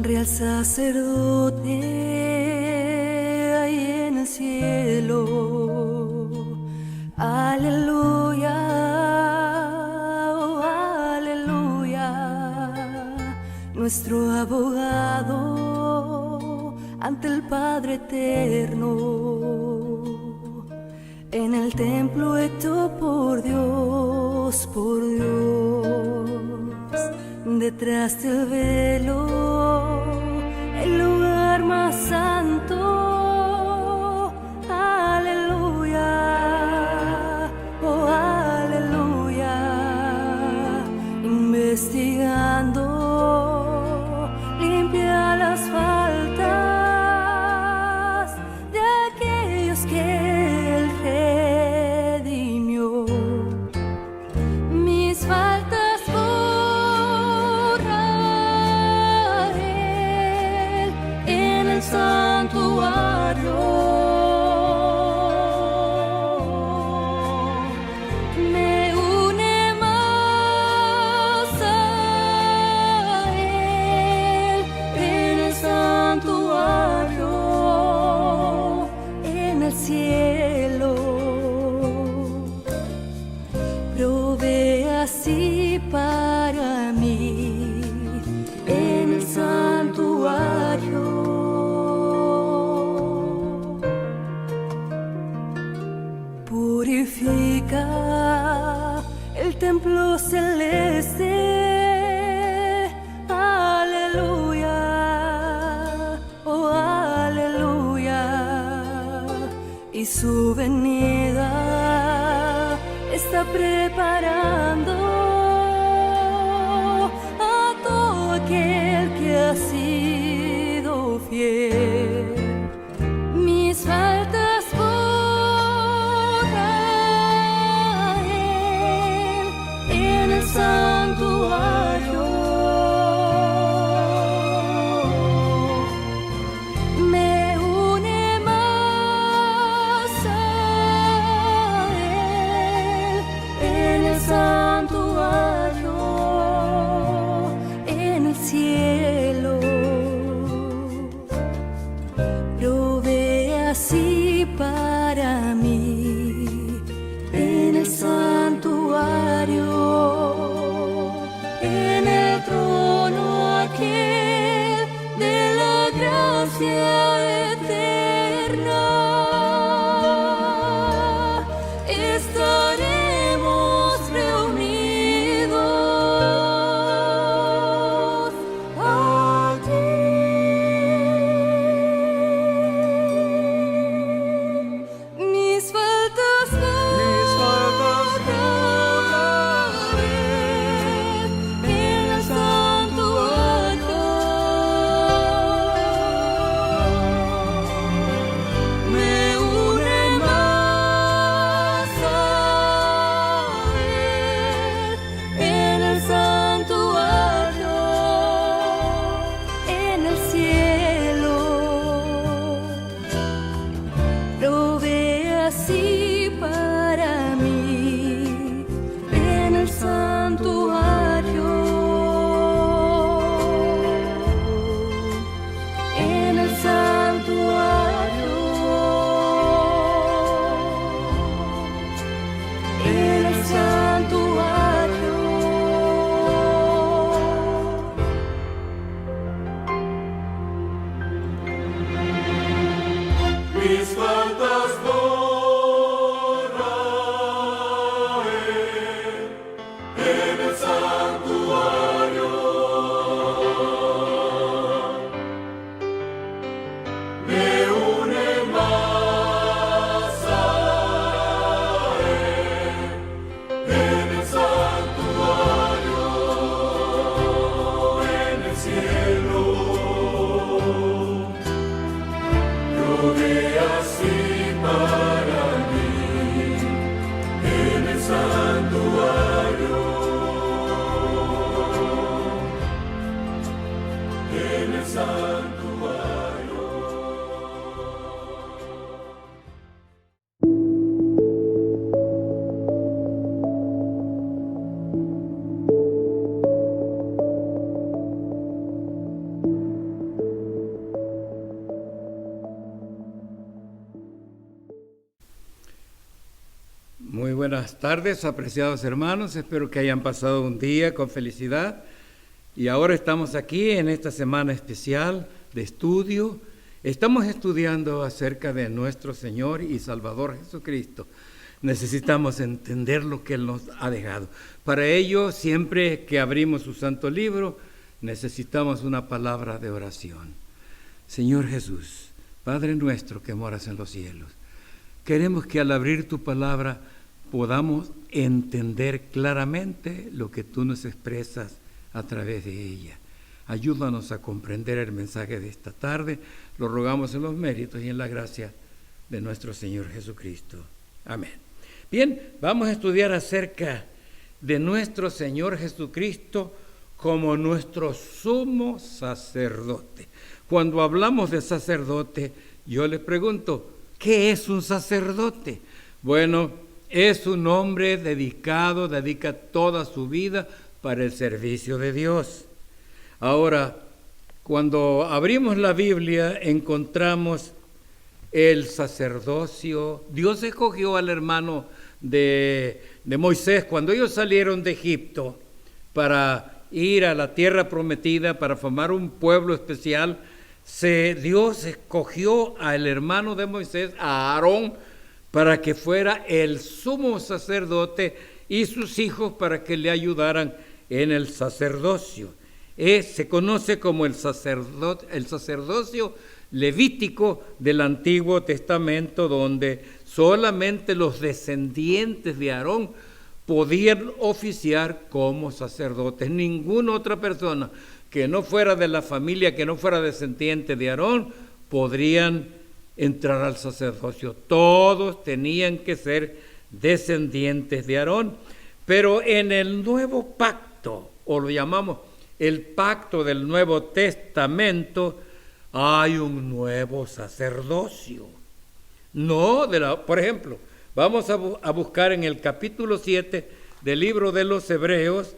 real sacerdote hay en el cielo. Aleluya, oh, aleluya, nuestro abogado ante el Padre eterno. En el templo hecho por Dios, detrás del velo, el lugar más santo. Aleluya, oh aleluya, investigando, limpia las faltas de aquellos que Él redimió. Mis faltas borra Él en el santuario. Me une más a Él en el santuario, en el cielo. Provee así para mí en el santuario. Purifica el templo celeste. Aleluya, oh aleluya, y su venida está preparando a todo aquel que ha sido fiel. Mis faltas borra Él en el santuario. Me une más a Él en el santuario, en el cielo. Provee así para mí en el santuario, en el trono aquel de la gracia eterna. Estaremos reunidos allí. Mis faltas borra Él en el santuario. Me une más a Él en el santuario, en el cielo. Provee así para mí en el santuario, en el santuario, en el santuario. Mis faltas borra Él en el santuario. Me une más a Él en el santuario, en el cielo. Provee así para mí en el santuario, buenas tardes, apreciados hermanos. Espero que hayan pasado un día con felicidad. Y ahora estamos aquí en esta semana especial de estudio. Estamos estudiando acerca de nuestro Señor y Salvador Jesucristo. Necesitamos entender lo que Él nos ha dejado. Para ello, siempre que abrimos su santo libro, necesitamos una palabra de oración. Señor Jesús, Padre nuestro que moras en los cielos, queremos que al abrir tu palabra podamos entender claramente lo que tú nos expresas a través de ella. Ayúdanos a comprender el mensaje de esta tarde. Lo rogamos en los méritos y en la gracia de nuestro Señor Jesucristo. Amén. Bien, vamos a estudiar acerca de nuestro Señor Jesucristo como nuestro sumo sacerdote. Cuando hablamos de sacerdote, yo le pregunto, ¿qué es un sacerdote? Bueno, es un hombre dedicado, dedica toda su vida para el servicio de Dios. Ahora, cuando abrimos la Biblia, encontramos el sacerdocio. Dios escogió al hermano de Moisés cuando ellos salieron de Egipto para ir a la tierra prometida, para formar un pueblo especial. Dios escogió al hermano de Moisés, a Aarón, para que fuera el sumo sacerdote y sus hijos para que le ayudaran en el sacerdocio. Se conoce como el sacerdocio levítico del Antiguo Testamento, donde solamente los descendientes de Aarón podían oficiar como sacerdotes. Ninguna otra persona que no fuera de la familia, que no fuera descendiente de Aarón, podrían entrar al sacerdocio. Todos tenían que ser descendientes de Aarón. Pero en el Nuevo Pacto, o lo llamamos el Pacto del Nuevo Testamento, hay un nuevo sacerdocio. Por ejemplo, vamos a buscar en el capítulo 7 del libro de los Hebreos,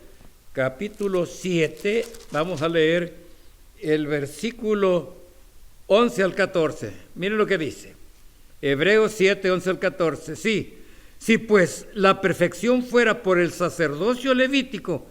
capítulo 7, vamos a leer el versículo 11 al 14. Miren lo que dice. Hebreos 7, 11 al 14. Si pues la perfección fuera por el sacerdocio levítico,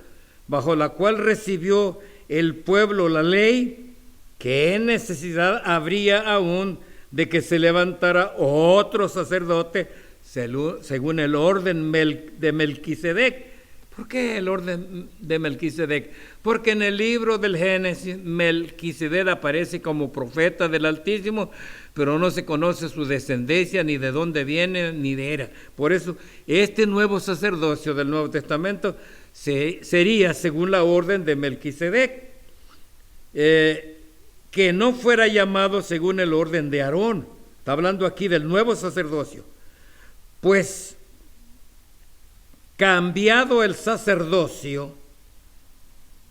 bajo la cual recibió el pueblo la ley, ¿qué necesidad habría aún de que se levantara otro sacerdote según el orden de Melquisedec? ¿Por qué el orden de Melquisedec? Porque en el libro del Génesis, Melquisedec aparece como profeta del Altísimo, pero no se conoce su descendencia, ni de dónde viene, ni de era. Por eso, este nuevo sacerdocio del Nuevo Testamento sería según la orden de Melquisedec, que no fuera llamado según el orden de Aarón. Está hablando aquí del nuevo sacerdocio. Pues, cambiado el sacerdocio,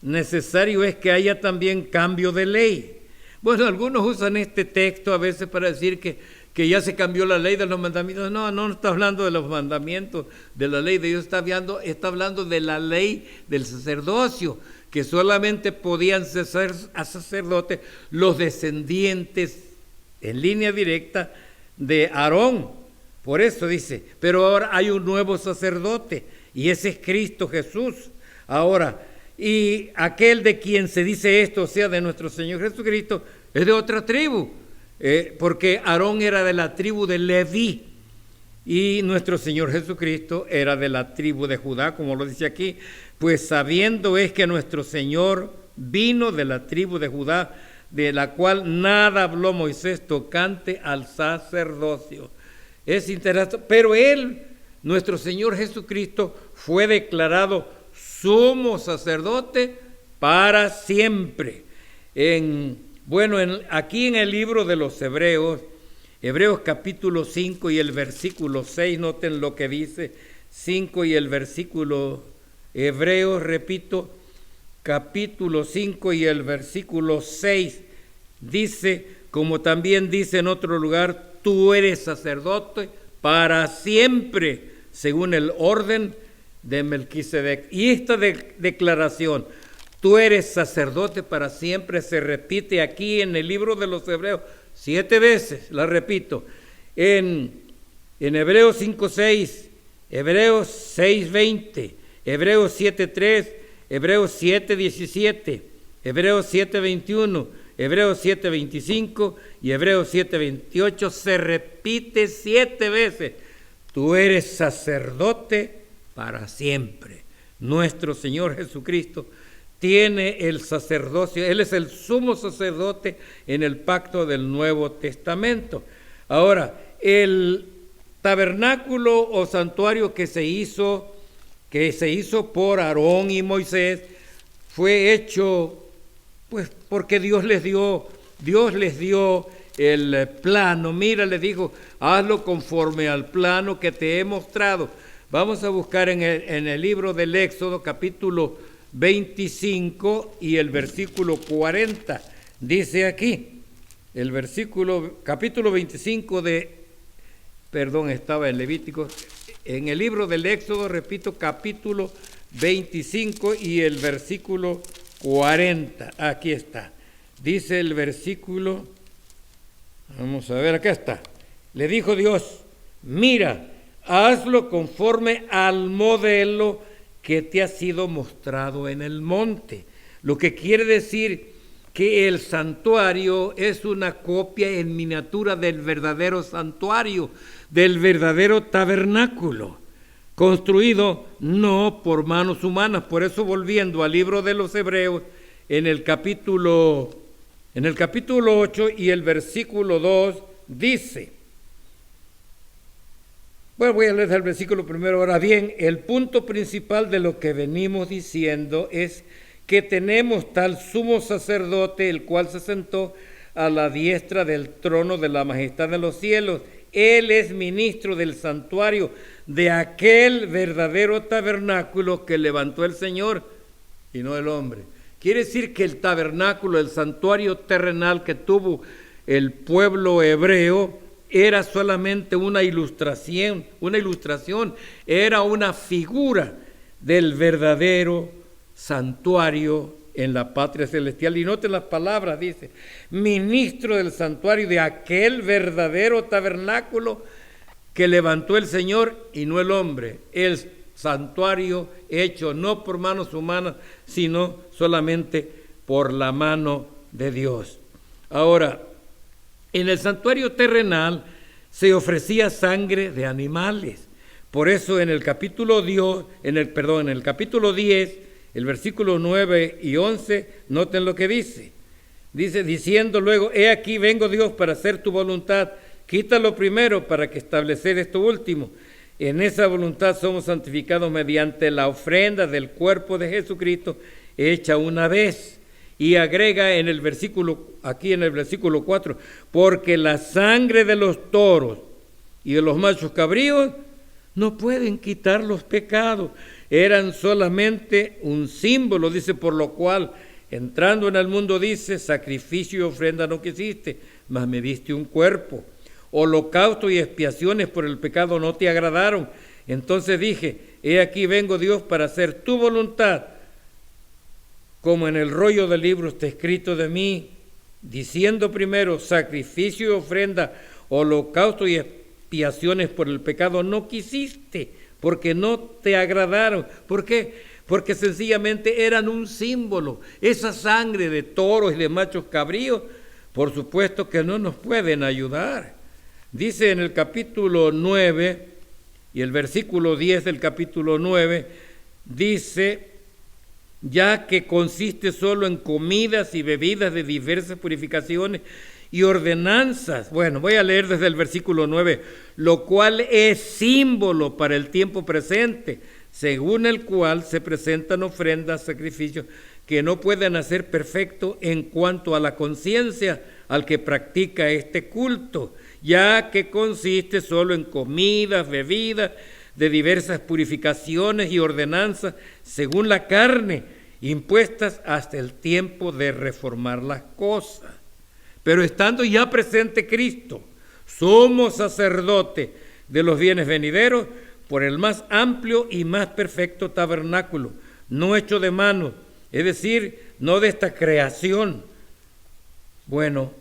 necesario es que haya también cambio de ley. Bueno, algunos usan este texto a veces para decir que ya se cambió la ley de los mandamientos. No está hablando de los mandamientos de la ley de Dios, está hablando de la ley del sacerdocio, que solamente podían ser a sacerdotes los descendientes en línea directa de Aarón. Por eso dice, pero ahora hay un nuevo sacerdote, y ese es Cristo Jesús. Ahora, y aquel de quien se dice esto, o sea, de nuestro Señor Jesucristo, es de otra tribu, porque Aarón era de la tribu de Leví, y nuestro Señor Jesucristo era de la tribu de Judá, como lo dice aquí. Pues sabiendo es que nuestro Señor vino de la tribu de Judá, de la cual nada habló Moisés tocante al sacerdocio. Es interesante, pero Él, nuestro Señor Jesucristo, fue declarado sumo sacerdote para siempre. Aquí en el libro de los Hebreos capítulo 5 y el versículo 6, noten lo que dice, 5 y el versículo, Hebreos, repito, capítulo 5 y el versículo 6, dice, como también dice en otro lugar, tú eres sacerdote para siempre, según el orden de Melquisedec. Y esta declaración, tú eres sacerdote para siempre, se repite aquí en el libro de los Hebreos 7 veces, la repito, en Hebreos 5:6 Hebreos 6:20, Hebreos 7:3, Hebreos 7:17, Hebreos 7:21, Hebreos 7:25 y Hebreos 7:28. Se repite 7 veces. Tú eres sacerdote para siempre. Nuestro Señor Jesucristo tiene el sacerdocio. Él es el sumo sacerdote en el pacto del Nuevo Testamento. Ahora, el tabernáculo o santuario que se hizo por Aarón y Moisés fue hecho pues porque Dios les dio el plano. Mira, les dijo, hazlo conforme al plano que te he mostrado. Vamos a buscar en el libro del Éxodo, capítulo 25 y el versículo 40. Dice aquí, capítulo 25 estaba en Levítico. En el libro del Éxodo, repito, capítulo 25 y el versículo 40. Aquí está. Dice el versículo, vamos a ver, acá está. Le dijo Dios, mira, hazlo conforme al modelo que te ha sido mostrado en el monte. Lo que quiere decir que el santuario es una copia en miniatura del verdadero santuario, del verdadero tabernáculo, construido no por manos humanas. Por eso, volviendo al libro de los Hebreos, en el capítulo 8 y el versículo 2 dice, bueno, voy a leer el versículo primero. Ahora bien, el punto principal de lo que venimos diciendo es que tenemos tal sumo sacerdote, el cual se sentó a la diestra del trono de la majestad de los cielos. Él es ministro del santuario, de aquel verdadero tabernáculo que levantó el Señor y no el hombre. Quiere decir que el tabernáculo, el santuario terrenal que tuvo el pueblo hebreo, era solamente una ilustración, era una figura del verdadero santuario en la patria celestial. Y noten las palabras, dice, ministro del santuario de aquel verdadero tabernáculo que levantó el Señor y no el hombre. El santuario hecho no por manos humanas, sino solamente por la mano de Dios. Ahora, en el santuario terrenal se ofrecía sangre de animales. Por eso en el capítulo 10, el versículo 9 y 11, noten lo que dice. Dice, diciendo luego, he aquí vengo Dios para hacer tu voluntad. Quítalo primero para que establecer esto último. En esa voluntad somos santificados mediante la ofrenda del cuerpo de Jesucristo hecha una vez. Y agrega en el versículo 4, porque la sangre de los toros y de los machos cabríos no pueden quitar los pecados. Eran solamente un símbolo, dice, por lo cual, entrando en el mundo, dice, sacrificio y ofrenda no quisiste, mas me diste un cuerpo. Holocausto y expiaciones por el pecado no te agradaron. Entonces dije, he aquí vengo Dios para hacer tu voluntad. Como en el rollo del libro está escrito de mí, diciendo primero, sacrificio y ofrenda, holocausto y expiaciones por el pecado no quisiste, porque no te agradaron. ¿Por qué? Porque sencillamente eran un símbolo. Esa sangre de toros y de machos cabríos, por supuesto que no nos pueden ayudar. Dice en el capítulo 9 y el versículo 10 del capítulo 9, dice, ya que consiste solo en comidas y bebidas de diversas purificaciones y ordenanzas. Bueno, voy a leer desde el versículo 9, lo cual es símbolo para el tiempo presente, según el cual se presentan ofrendas, sacrificios, que no pueden hacer perfecto en cuanto a la conciencia al que practica este culto, ya que consiste solo en comidas, bebidas, de diversas purificaciones y ordenanzas, según la carne, impuestas hasta el tiempo de reformar las cosas. Pero estando ya presente Cristo, somos sacerdote de los bienes venideros, por el más amplio y más perfecto tabernáculo, no hecho de mano, es decir, no de esta creación. Bueno,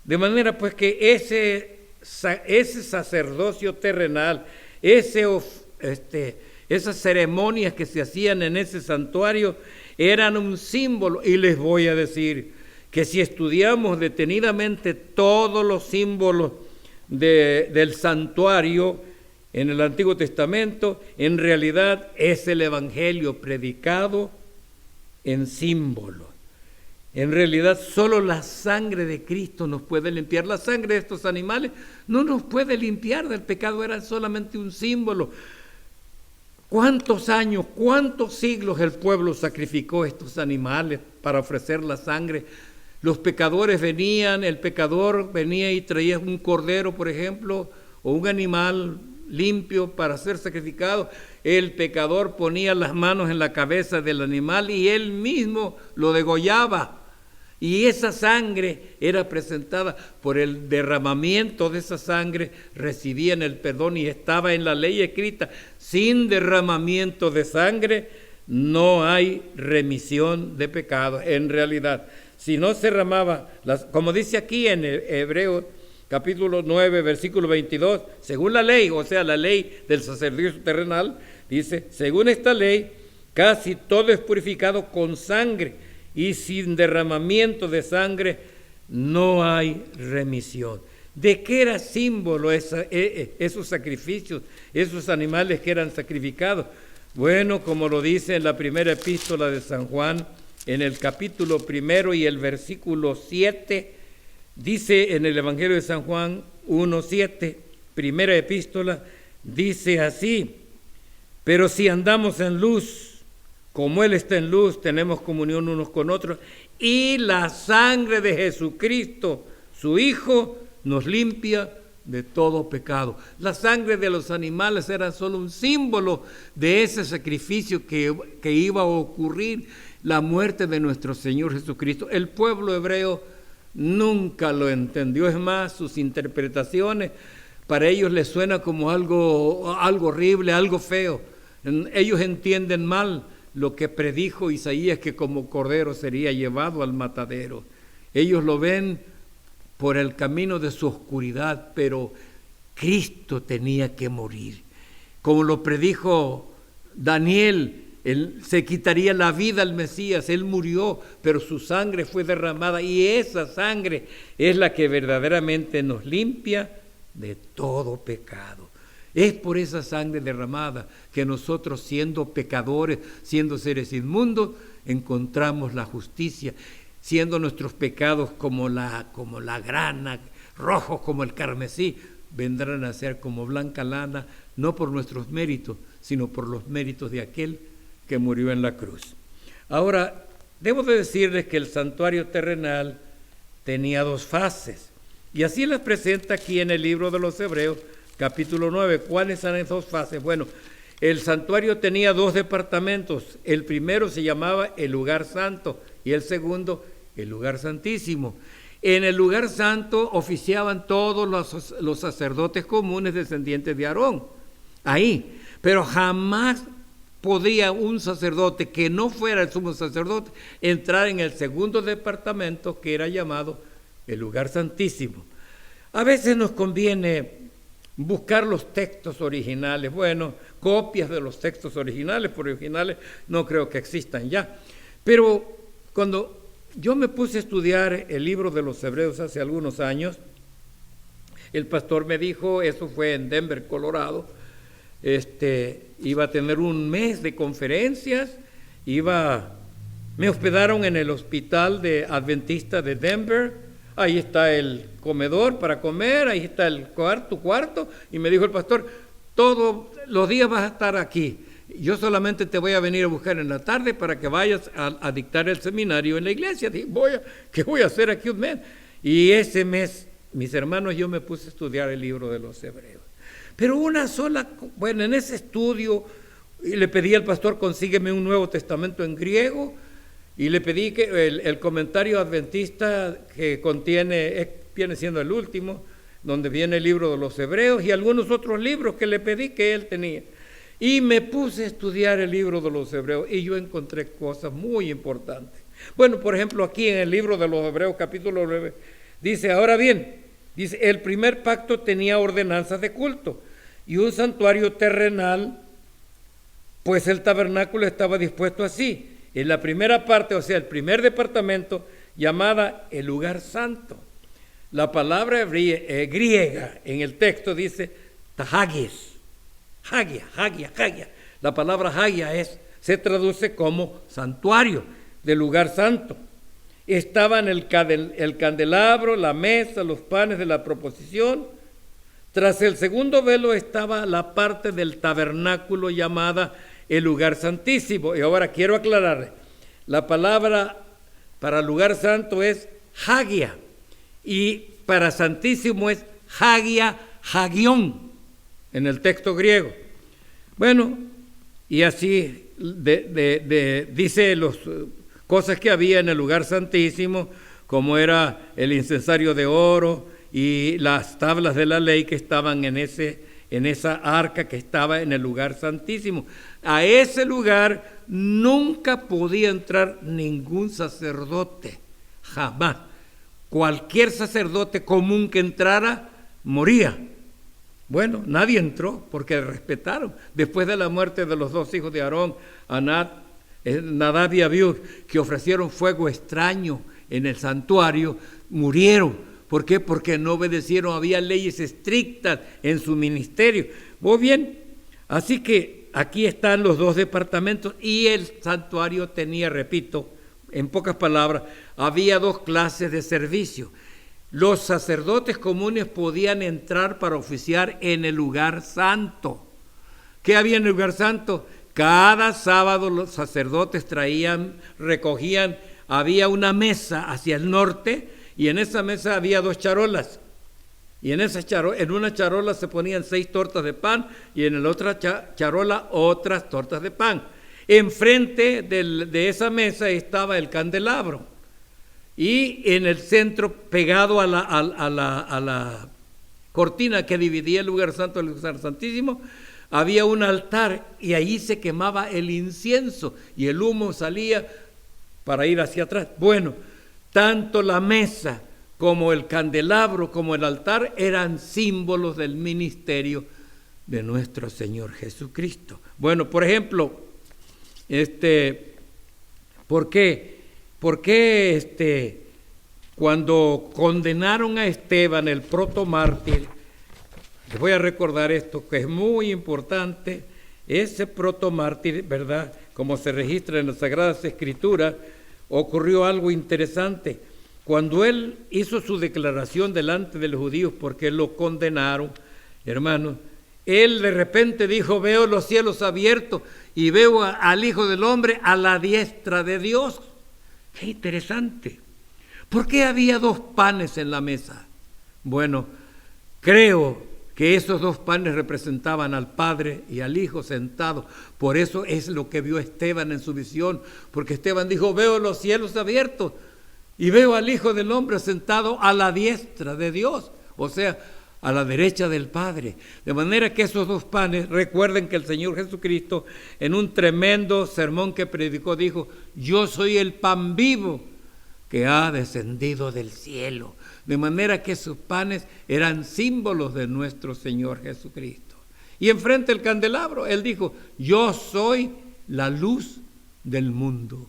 de manera pues que ese sacerdocio terrenal, ese esas ceremonias que se hacían en ese santuario eran un símbolo. Y les voy a decir que si estudiamos detenidamente todos los símbolos del santuario en el Antiguo Testamento, en realidad es el Evangelio predicado en símbolos. En realidad solo la sangre de Cristo nos puede limpiar. La sangre de estos animales no nos puede limpiar del pecado, era solamente un símbolo. ¿Cuántos años, cuántos siglos el pueblo sacrificó estos animales para ofrecer la sangre? Los pecadores venían, el pecador venía y traía un cordero, por ejemplo, o un animal limpio para ser sacrificado. El pecador ponía las manos en la cabeza del animal y él mismo lo degollaba. Y esa sangre era presentada. Por el derramamiento de esa sangre recibían el perdón, y estaba en la ley escrita: sin derramamiento de sangre no hay remisión de pecados. En realidad, si no se derramaba, como dice aquí en Hebreos capítulo 9, versículo 22, según la ley, o sea, la ley del sacerdocio terrenal, dice: según esta ley, casi todo es purificado con sangre, y sin derramamiento de sangre no hay remisión. ¿De qué era símbolo esos sacrificios, esos animales que eran sacrificados? Bueno, como lo dice en la primera epístola de San Juan, en el capítulo 1 y el versículo 7, dice en el Evangelio de San Juan 1:7, primera epístola, dice así: pero si andamos en luz, como Él está en luz, tenemos comunión unos con otros, y la sangre de Jesucristo, su Hijo, nos limpia de todo pecado. La sangre de los animales era solo un símbolo de ese sacrificio que iba a ocurrir, la muerte de nuestro Señor Jesucristo. El pueblo hebreo nunca lo entendió. Es más, sus interpretaciones para ellos les suena como algo horrible, algo feo. Ellos entienden mal lo que predijo Isaías, que como cordero sería llevado al matadero. Ellos lo ven por el camino de su oscuridad, pero Cristo tenía que morir. Como lo predijo Daniel, él se quitaría la vida al Mesías. Él murió, pero su sangre fue derramada, y esa sangre es la que verdaderamente nos limpia de todo pecado. Es por esa sangre derramada que nosotros, siendo pecadores, siendo seres inmundos, encontramos la justicia, siendo nuestros pecados como la grana, rojos como el carmesí, vendrán a ser como blanca lana, no por nuestros méritos, sino por los méritos de aquel que murió en la cruz. Ahora, debo de decirles que el santuario terrenal tenía dos fases, y así las presenta aquí en el libro de los Hebreos, capítulo 9. ¿Cuáles son esas dos fases? Bueno, el santuario tenía dos departamentos. El primero se llamaba el lugar santo y el segundo el lugar santísimo. En el lugar santo oficiaban todos los sacerdotes comunes descendientes de Aarón, ahí. Pero jamás podía un sacerdote que no fuera el sumo sacerdote entrar en el segundo departamento, que era llamado el lugar santísimo. A veces nos conviene buscar los textos originales, bueno, copias de los textos originales, por originales no creo que existan ya. Pero cuando yo me puse a estudiar el libro de los Hebreos hace algunos años, el pastor me dijo, eso fue en Denver, Colorado, iba a tener un mes de conferencias, me hospedaron en el hospital de Adventista de Denver. Ahí está el comedor para comer, ahí está el cuarto, y me dijo el pastor, todos los días vas a estar aquí. Yo solamente te voy a venir a buscar en la tarde para que vayas a dictar el seminario en la iglesia. Dije, ¿qué voy a hacer aquí un mes? Y ese mes, mis hermanos, yo me puse a estudiar el libro de los Hebreos. Pero en ese estudio, le pedí al pastor, consígueme un Nuevo Testamento en griego, y le pedí que el comentario adventista que viene siendo el último, donde viene el libro de los Hebreos y algunos otros libros que le pedí que él tenía. Y me puse a estudiar el libro de los Hebreos y yo encontré cosas muy importantes. Bueno, por ejemplo, aquí en el libro de los Hebreos, capítulo 9, dice, ahora bien, dice, el primer pacto tenía ordenanzas de culto y un santuario terrenal Pues el tabernáculo estaba dispuesto así. En la primera parte, o sea, el primer departamento, llamada el lugar santo. La palabra griega en el texto dice tahagis, hagia. La palabra hagia se traduce como santuario del lugar santo. Estaban el candelabro, la mesa, los panes de la proposición. Tras el segundo velo estaba la parte del tabernáculo llamada el lugar santísimo. Y ahora quiero aclararle, la palabra para lugar santo es hagia y para santísimo es hagion en el texto griego. Bueno, y así dice las cosas que había en el lugar santísimo, como era el incensario de oro y las tablas de la ley que estaban en esa arca que estaba en el lugar santísimo. A ese lugar nunca podía entrar ningún sacerdote, jamás. Cualquier sacerdote común que entrara, moría. Bueno, nadie entró porque respetaron. Después de la muerte de los dos hijos de Aarón, Nadab y Abiú, que ofrecieron fuego extraño en el santuario, murieron. ¿Por qué? Porque no obedecieron, había leyes estrictas en su ministerio. Muy bien, así que aquí están los dos departamentos y el santuario tenía, repito, en pocas palabras, había dos clases de servicio. Los sacerdotes comunes podían entrar para oficiar en el lugar santo. ¿Qué había en el lugar santo? Cada sábado los sacerdotes recogían, había una mesa hacia el norte y en esa mesa había dos charolas. Y en una charola se ponían 6 tortas de pan y en la otra charola otras tortas de pan. Enfrente de esa mesa estaba el candelabro y en el centro, pegado a la cortina que dividía el lugar santo del lugar santísimo, había un altar y ahí se quemaba el incienso y el humo salía para ir hacia atrás. Bueno, tanto la mesa como el candelabro como el altar eran símbolos del ministerio de nuestro Señor Jesucristo. Bueno, por ejemplo, ¿por qué cuando condenaron a Esteban, el protomártir? Les voy a recordar esto que es muy importante. Ese protomártir, ¿verdad? Como se registra en las Sagradas Escrituras, ocurrió algo interesante. Cuando él hizo su declaración delante de los judíos porque lo condenaron, hermanos, él de repente dijo: veo los cielos abiertos y veo al Hijo del Hombre a la diestra de Dios. ¡Qué interesante! ¿Por qué había 2 panes en la mesa? Bueno, creo que esos 2 panes representaban al Padre y al Hijo sentados. Por eso es lo que vio Esteban en su visión, porque Esteban dijo: veo los cielos abiertos y veo al Hijo del Hombre sentado a la diestra de Dios, o sea, a la derecha del Padre. De manera que esos 2 panes, recuerden que el Señor Jesucristo en un tremendo sermón que predicó dijo: yo soy el pan vivo que ha descendido del cielo. De manera que esos panes eran símbolos de nuestro Señor Jesucristo. Y enfrente del candelabro, él dijo: yo soy la luz del mundo.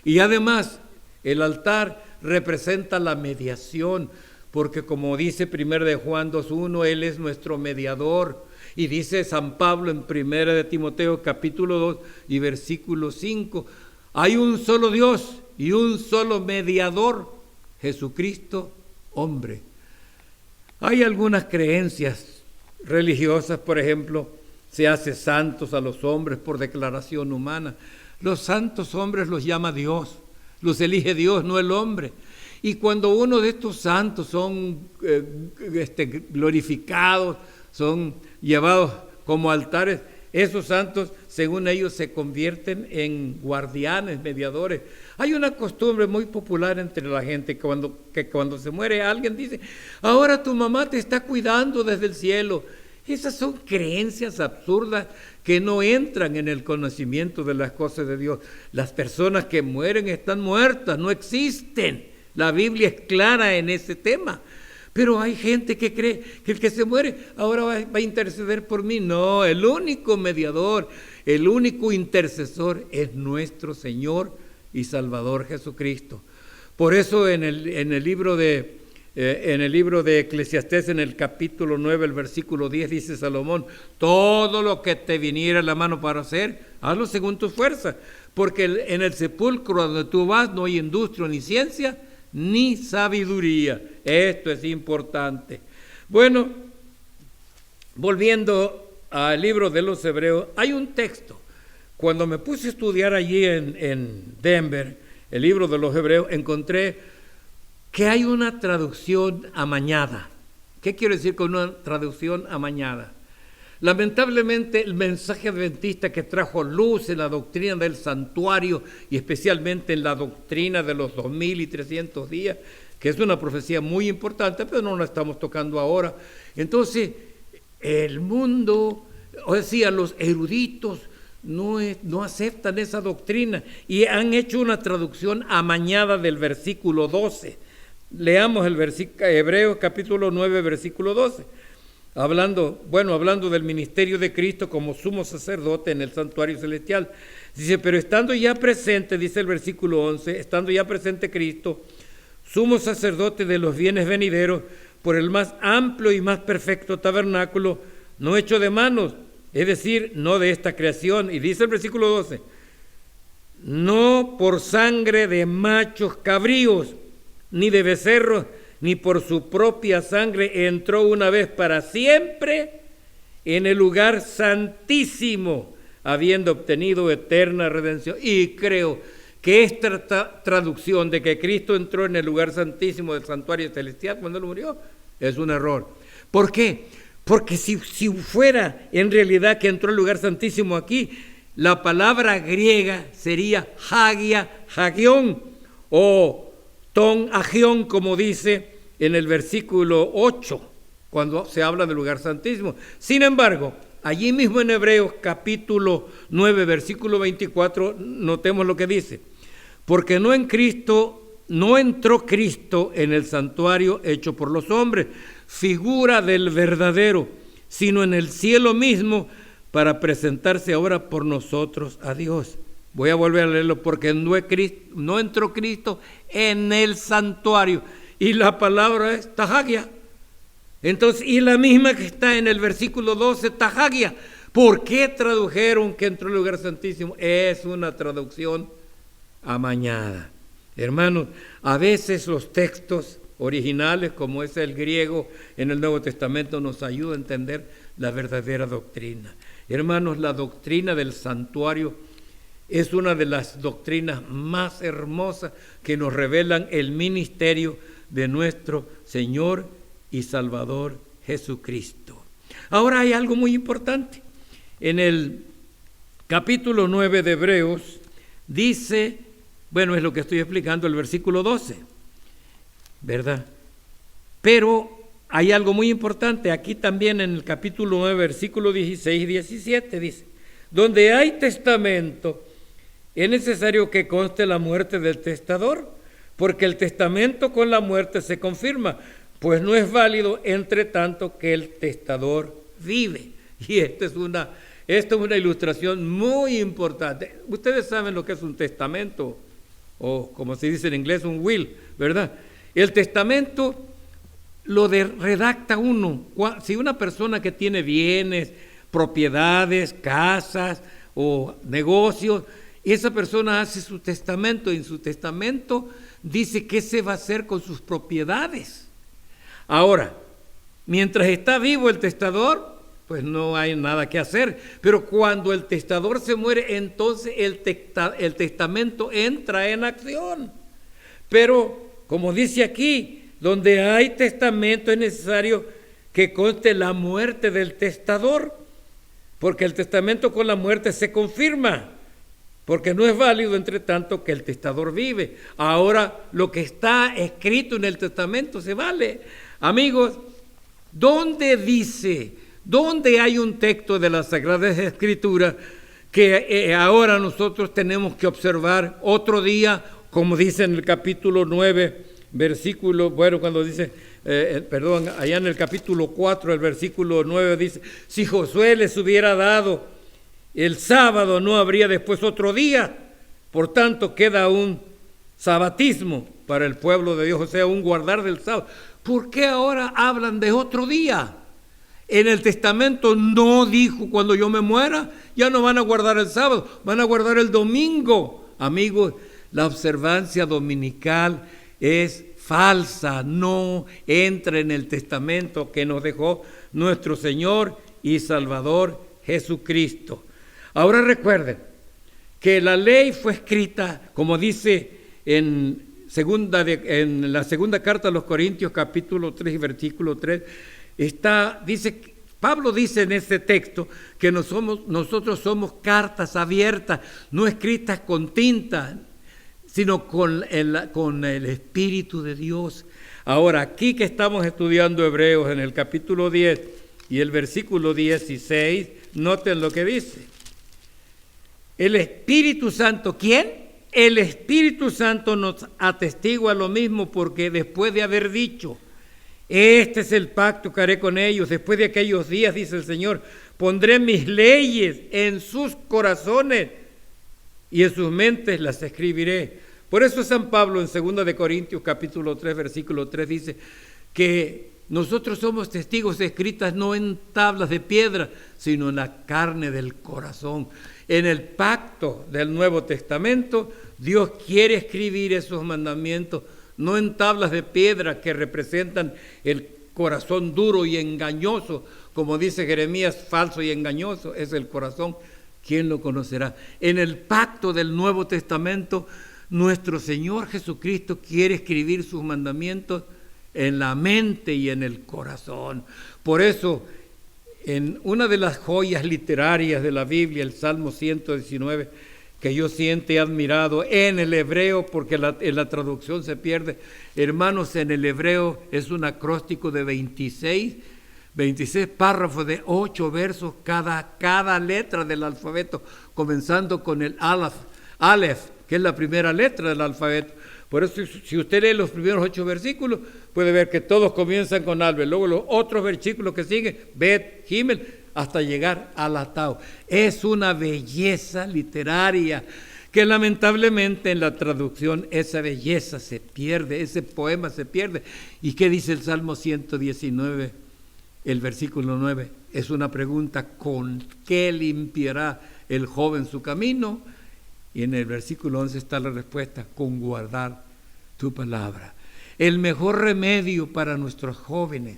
Y además, el altar representa la mediación, porque como dice 1 de Juan 2:1, Él es nuestro mediador. Y dice San Pablo en 1 de Timoteo capítulo 2 y versículo 5, hay un solo Dios y un solo mediador, Jesucristo hombre. Hay algunas creencias religiosas, por ejemplo, se hace santos a los hombres por declaración humana. Los santos hombres los llama Dios, los elige Dios, no el hombre. Y cuando uno de estos santos son glorificados, son llevados como altares, esos santos, según ellos, se convierten en guardianes, mediadores. Hay una costumbre muy popular entre la gente que cuando se muere alguien dice: ahora tu mamá te está cuidando desde el cielo. Esas son creencias absurdas que no entran en el conocimiento de las cosas de Dios. Las personas que mueren están muertas, no existen. La Biblia es clara en ese tema. Pero hay gente que cree que el que se muere ahora va a interceder por mí. No, el único mediador El único intercesor es nuestro Señor y Salvador Jesucristo. Por eso en el libro de Eclesiastés, en el capítulo 9, el versículo 10, dice Salomón: todo lo que te viniera a la mano para hacer, hazlo según tu fuerza, porque en el sepulcro donde tú vas no hay industria, ni ciencia, ni sabiduría. Esto es importante. Bueno, volviendo al libro de los Hebreos, hay un texto. Cuando me puse a estudiar allí en Denver, el libro de los Hebreos, encontré que hay una traducción amañada. ¿Qué quiero decir con una traducción amañada? Lamentablemente, el mensaje adventista que trajo luz en la doctrina del santuario y especialmente en la doctrina de los 2300 días, que es una profecía muy importante, pero no la estamos tocando ahora. Entonces, el mundo, o sea, los eruditos no aceptan esa doctrina y han hecho una traducción amañada del versículo 12. Leamos el versículo Hebreos capítulo 9, versículo 12. Hablando del ministerio de Cristo como sumo sacerdote en el santuario celestial. Dice: pero estando ya presente, dice el versículo 11, estando ya presente Cristo, sumo sacerdote de los bienes venideros, por el más amplio y más perfecto tabernáculo, no hecho de manos, es decir, no de esta creación. Y dice el versículo 12, no por sangre de machos cabríos, ni de becerros, ni por su propia sangre entró una vez para siempre en el lugar santísimo, habiendo obtenido eterna redención. Y creo que esta traducción de que Cristo entró en el lugar santísimo del santuario celestial cuando Él murió es un error. ¿Por qué? Porque si fuera en realidad que entró al lugar santísimo aquí, la palabra griega sería hagia, hagión, o ton agión, como dice en el versículo 8, cuando se habla del lugar santísimo. Sin embargo, allí mismo en Hebreos capítulo 9, versículo 24, notemos lo que dice: porque no entró Cristo en el santuario hecho por los hombres, figura del verdadero, sino en el cielo mismo, para presentarse ahora por nosotros a Dios. Voy a volver a leerlo: porque no entró Cristo en el santuario. Y la palabra es tahagia. Entonces, y la misma que está en el versículo 12, tahagia. ¿Por qué tradujeron que entró en el lugar santísimo? Es una traducción amañada. Hermanos, a veces los textos originales, como es el griego en el Nuevo Testamento, nos ayuda a entender la verdadera doctrina. Hermanos, la doctrina del santuario es una de las doctrinas más hermosas que nos revelan el ministerio de nuestro Señor y Salvador Jesucristo. Ahora hay algo muy importante. En el capítulo 9 de Hebreos dice, bueno, es lo que estoy explicando, el versículo 12, ¿verdad? Pero hay algo muy importante aquí también en el capítulo 9, versículo 16 y 17, dice: donde hay testamento, es necesario que conste la muerte del testador, porque el testamento con la muerte se confirma, pues no es válido entre tanto que el testador vive. Y esta es una ilustración muy importante. Ustedes saben lo que es un testamento, o como se dice en inglés, un will, ¿verdad? El testamento lo redacta uno. Si una persona que tiene bienes, propiedades, casas o negocios, esa persona hace su testamento, y en su testamento dice qué se va a hacer con sus propiedades. Ahora, mientras está vivo el testador, pues no hay nada que hacer. Pero cuando el testador se muere, entonces el testamento entra en acción. Pero, como dice aquí, donde hay testamento es necesario que conste la muerte del testador, porque el testamento con la muerte se confirma, porque no es válido entre tanto que el testador vive. Ahora, lo que está escrito en el testamento se vale. Amigos, ¿dónde hay un texto de las Sagradas Escrituras que ahora nosotros tenemos que observar otro día, como dice en el capítulo 9, versículo, cuando dice, allá en el capítulo 4, el versículo 9 dice: si Josué les hubiera dado El sábado no habría después otro día. Por tanto, queda un sabatismo para el pueblo de Dios, o sea, un guardar del sábado. ¿Por qué ahora hablan de otro día? En el Testamento no dijo cuando yo me muera, ya no van a guardar el sábado, van a guardar el domingo. Amigos, la observancia dominical es falsa, no entra en el testamento que nos dejó nuestro Señor y Salvador Jesucristo. Ahora recuerden que la ley fue escrita, como dice en la segunda carta a los Corintios, capítulo 3 y versículo 3, Pablo dice en este texto que nosotros somos cartas abiertas, no escritas con tinta, sino con el Espíritu de Dios. Ahora, aquí que estamos estudiando Hebreos en el capítulo 10 y el versículo 16, noten lo que dice. El Espíritu Santo, ¿quién? El Espíritu Santo nos atestigua lo mismo, porque después de haber dicho, este es el pacto que haré con ellos, después de aquellos días, dice el Señor, pondré mis leyes en sus corazones y en sus mentes las escribiré. Por eso San Pablo en 2 de Corintios capítulo 3 versículo 3 dice que nosotros somos testigos escritas no en tablas de piedra, sino en la carne del corazón. En el pacto del Nuevo Testamento, Dios quiere escribir esos mandamientos, no en tablas de piedra que representan el corazón duro y engañoso, como dice Jeremías, falso y engañoso es el corazón. ¿Quién lo conocerá? En el pacto del Nuevo Testamento, nuestro Señor Jesucristo quiere escribir sus mandamientos en la mente y en el corazón. Por eso, en una de las joyas literarias de la Biblia, el Salmo 119, que yo siempre he admirado en el hebreo, porque en la traducción se pierde. Hermanos, en el hebreo es un acróstico de 26 párrafos de 8 versos, cada letra del alfabeto, comenzando con el Aleph, que es la primera letra del alfabeto. Por eso, si usted lee los primeros 8 versículos, puede ver que todos comienzan con Aleph. Luego los otros versículos que siguen, Bet, Gimel, hasta llegar a la Tau. Es una belleza literaria que lamentablemente en la traducción esa belleza se pierde, ese poema se pierde. ¿Y qué dice el Salmo 119, el versículo 9? Es una pregunta: ¿con qué limpiará el joven su camino? Y en el versículo 11 está la respuesta: con guardar tu palabra. El mejor remedio para nuestros jóvenes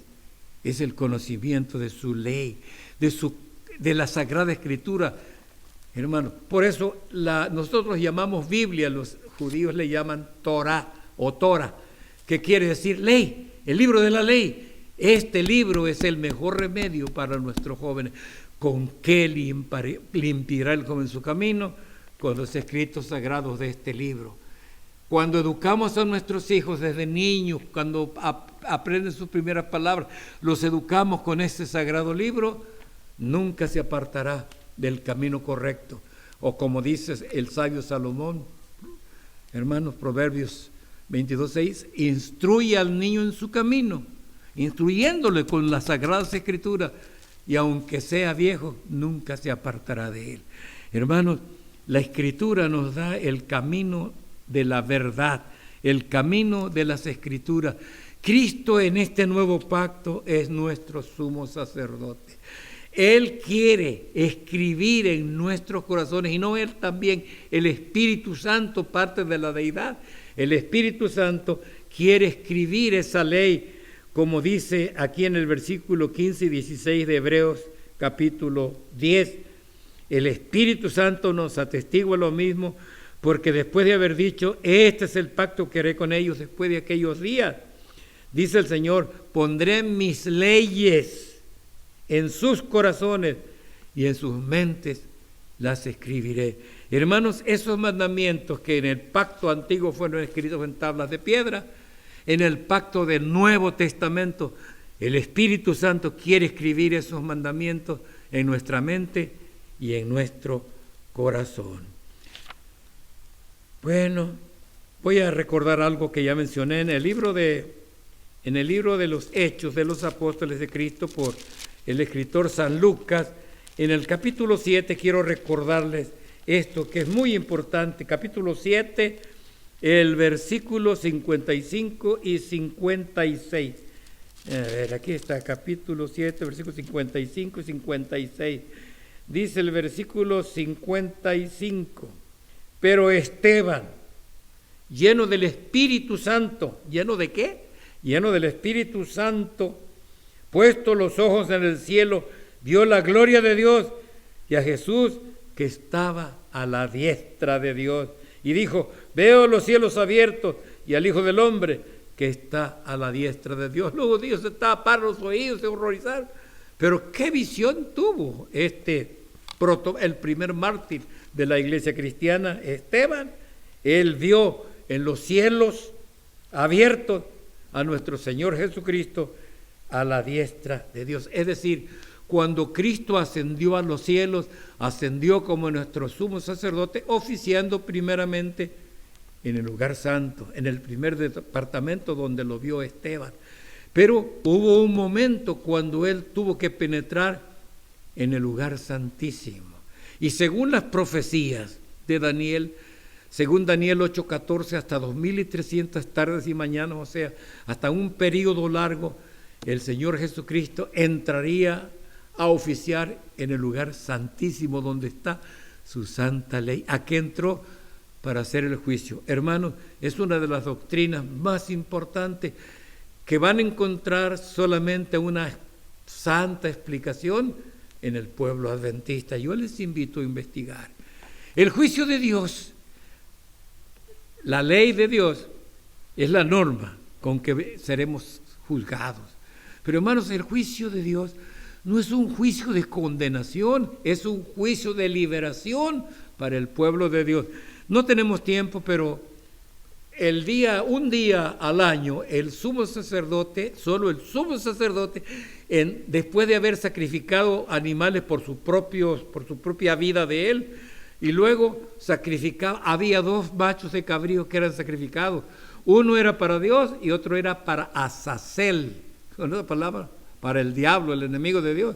es el conocimiento de su ley, de la Sagrada Escritura, hermano. Por eso nosotros llamamos Biblia, los judíos le llaman Torah o Torah, que quiere decir ley, el libro de la ley. Este libro es el mejor remedio para nuestros jóvenes. ¿Con qué limpiará el joven su camino? Con los escritos sagrados de este libro. Cuando educamos a nuestros hijos desde niños, cuando aprenden sus primeras palabras, los educamos con este sagrado libro, nunca se apartará del camino correcto. O como dice el sabio Salomón, hermanos, Proverbios 22:6, instruye al niño en su camino, instruyéndole con las sagradas escrituras, y aunque sea viejo, nunca se apartará de él. Hermanos, la Escritura nos da el camino de la verdad, el camino de las Escrituras. Cristo en este nuevo pacto es nuestro sumo sacerdote. Él quiere escribir en nuestros corazones, y no Él también, el Espíritu Santo, parte de la deidad. El Espíritu Santo quiere escribir esa ley, como dice aquí en el versículo 15 y 16 de Hebreos capítulo 10. El Espíritu Santo nos atestigua lo mismo, porque después de haber dicho, este es el pacto que haré con ellos después de aquellos días, dice el Señor, pondré mis leyes en sus corazones y en sus mentes las escribiré. Hermanos, esos mandamientos que en el pacto antiguo fueron escritos en tablas de piedra, en el pacto del Nuevo Testamento, el Espíritu Santo quiere escribir esos mandamientos en nuestra mente y en nuestro corazón. Bueno, voy a recordar algo que ya mencioné en el libro de los Hechos de los Apóstoles de Cristo por el escritor San Lucas, En el capítulo 7 quiero recordarles esto que es muy importante. Capítulo 7, el versículo 55 y 56. A ver, aquí está, capítulo 7, versículos 55 y 56. Dice el versículo 55, pero Esteban, lleno del Espíritu Santo, ¿lleno de qué? Lleno del Espíritu Santo, puesto los ojos en el cielo, vio la gloria de Dios y a Jesús que estaba a la diestra de Dios. Y dijo, veo los cielos abiertos y al Hijo del Hombre que está a la diestra de Dios. Luego Dios se tapar los oídos, se horrorizaron. Pero qué visión tuvo el primer mártir de la iglesia cristiana, Esteban. Él vio en los cielos abiertos a nuestro Señor Jesucristo a la diestra de Dios. Es decir, cuando Cristo ascendió a los cielos, ascendió como nuestro sumo sacerdote, oficiando primeramente en el lugar santo, en el primer departamento donde lo vio Esteban. Pero hubo un momento cuando él tuvo que penetrar en el lugar santísimo. Y según las profecías de Daniel, según Daniel 8:14, hasta 2300 tardes y mañanas, o sea, hasta un periodo largo, el Señor Jesucristo entraría a oficiar en el lugar santísimo donde está su santa ley. ¿A qué entró? Para hacer el juicio. Hermanos, es una de las doctrinas más importantes que van a encontrar solamente una santa explicación en el pueblo adventista. Yo les invito a investigar. El juicio de Dios, la ley de Dios, es la norma con que seremos juzgados. Pero hermanos, el juicio de Dios no es un juicio de condenación, es un juicio de liberación para el pueblo de Dios. No tenemos tiempo, pero un día al año, el sumo sacerdote, solo el sumo sacerdote, después de haber sacrificado animales por su propia vida de él, y luego sacrificaba, había 2 machos de cabrío que eran sacrificados. Uno era para Dios y otro era para Azazel, con otra palabra, para el diablo, el enemigo de Dios.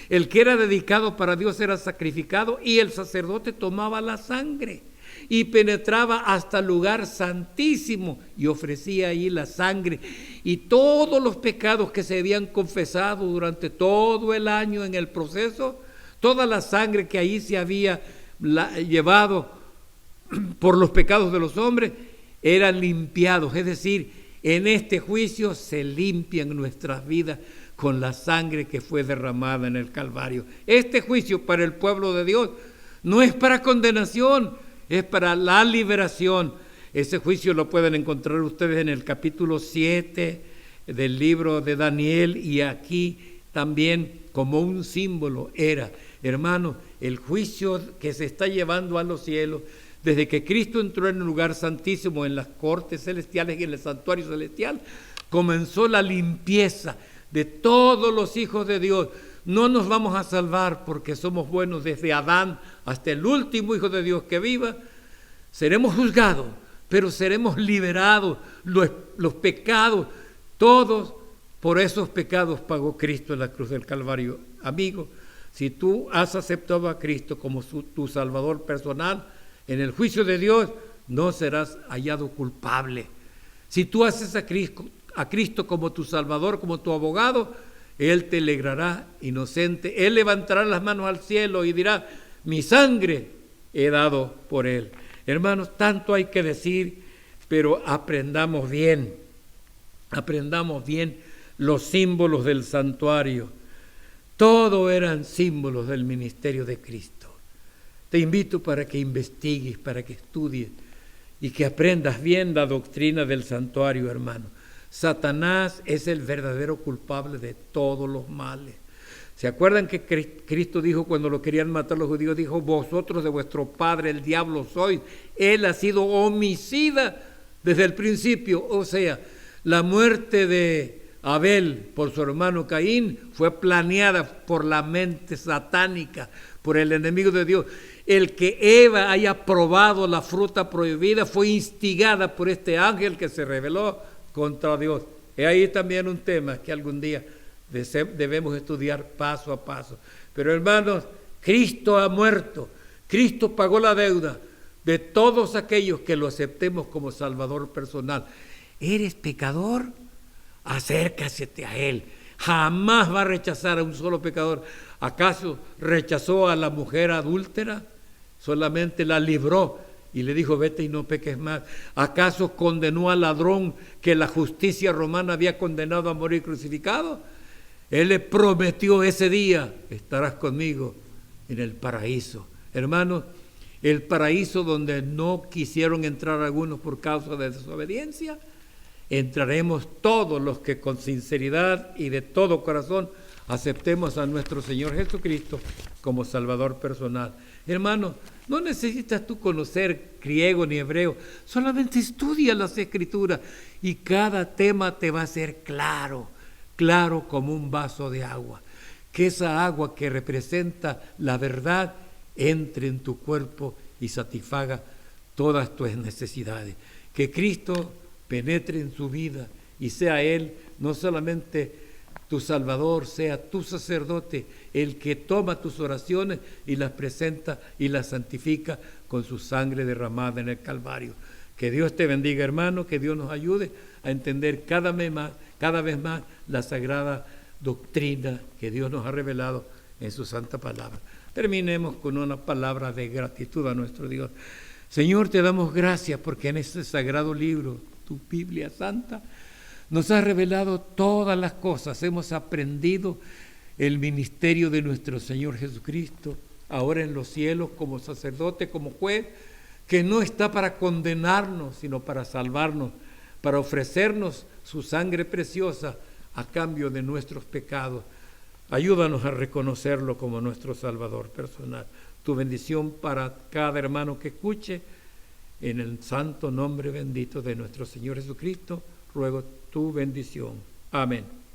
El que era dedicado para Dios era sacrificado y el sacerdote tomaba la sangre y penetraba hasta el lugar santísimo y ofrecía ahí la sangre. Y todos los pecados que se habían confesado durante todo el año en el proceso, toda la sangre que ahí se había llevado por los pecados de los hombres, eran limpiados. Es decir, en este juicio se limpian nuestras vidas con la sangre que fue derramada en el Calvario. Este juicio para el pueblo de Dios no es para condenación, es para la liberación. Ese juicio lo pueden encontrar ustedes en el capítulo 7 del libro de Daniel, y aquí también como un símbolo era, hermanos, el juicio que se está llevando a los cielos. Desde que Cristo entró en el lugar santísimo, en las cortes celestiales y en el santuario celestial, comenzó la limpieza de todos los hijos de Dios. No nos vamos a salvar porque somos buenos desde Adán hasta el último hijo de Dios que viva. Seremos juzgados, pero seremos liberados. Los pecados, todos por esos pecados pagó Cristo en la cruz del Calvario. Amigo, si tú has aceptado a Cristo como tu Salvador personal, en el juicio de Dios no serás hallado culpable. Si tú haces a Cristo como tu Salvador, como tu abogado, Él te alegrará inocente. Él levantará las manos al cielo y dirá, mi sangre he dado por Él. Hermanos, tanto hay que decir, pero aprendamos bien los símbolos del santuario. Todo eran símbolos del ministerio de Cristo. Te invito para que investigues, para que estudies y que aprendas bien la doctrina del santuario, hermano. Satanás es el verdadero culpable de todos los males. ¿Se acuerdan que Cristo dijo cuando lo querían matar los judíos? Dijo, vosotros de vuestro padre el diablo sois. Él ha sido homicida desde el principio. O sea, la muerte de Abel por su hermano Caín fue planeada por la mente satánica, por el enemigo de Dios. El que Eva haya probado la fruta prohibida fue instigada por este ángel que se rebeló contra Dios. Y ahí también un tema que algún día debemos estudiar paso a paso. Pero hermanos, Cristo ha muerto. Cristo pagó la deuda de todos aquellos que lo aceptemos como Salvador personal. ¿Eres pecador? Acércate a Él. Jamás va a rechazar a un solo pecador. ¿Acaso rechazó a la mujer adúltera? Solamente la libró y le dijo, vete y no peques más. ¿Acaso condenó al ladrón que la justicia romana había condenado a morir crucificado? Él le prometió ese día, estarás conmigo en el paraíso. Hermanos, el paraíso donde no quisieron entrar algunos por causa de desobediencia, entraremos todos los que con sinceridad y de todo corazón aceptemos a nuestro Señor Jesucristo como Salvador personal. Hermano, no necesitas tú conocer griego ni hebreo, solamente estudia las Escrituras y cada tema te va a ser claro, claro como un vaso de agua. Que esa agua que representa la verdad entre en tu cuerpo y satisfaga todas tus necesidades. Que Cristo penetre en su vida y sea Él no solamente tu Salvador, sea tu sacerdote, el que toma tus oraciones y las presenta y las santifica con su sangre derramada en el Calvario. Que Dios te bendiga, hermano, que Dios nos ayude a entender cada vez más la sagrada doctrina que Dios nos ha revelado en su santa palabra. Terminemos con una palabra de gratitud a nuestro Dios. Señor, te damos gracias porque en este sagrado libro, tu Biblia Santa, nos has revelado todas las cosas. Hemos aprendido el ministerio de nuestro Señor Jesucristo, ahora en los cielos como sacerdote, como juez, que no está para condenarnos, sino para salvarnos, para ofrecernos su sangre preciosa a cambio de nuestros pecados. Ayúdanos a reconocerlo como nuestro Salvador personal. Tu bendición para cada hermano que escuche, en el santo nombre bendito de nuestro Señor Jesucristo, ruego tu bendición. Amén.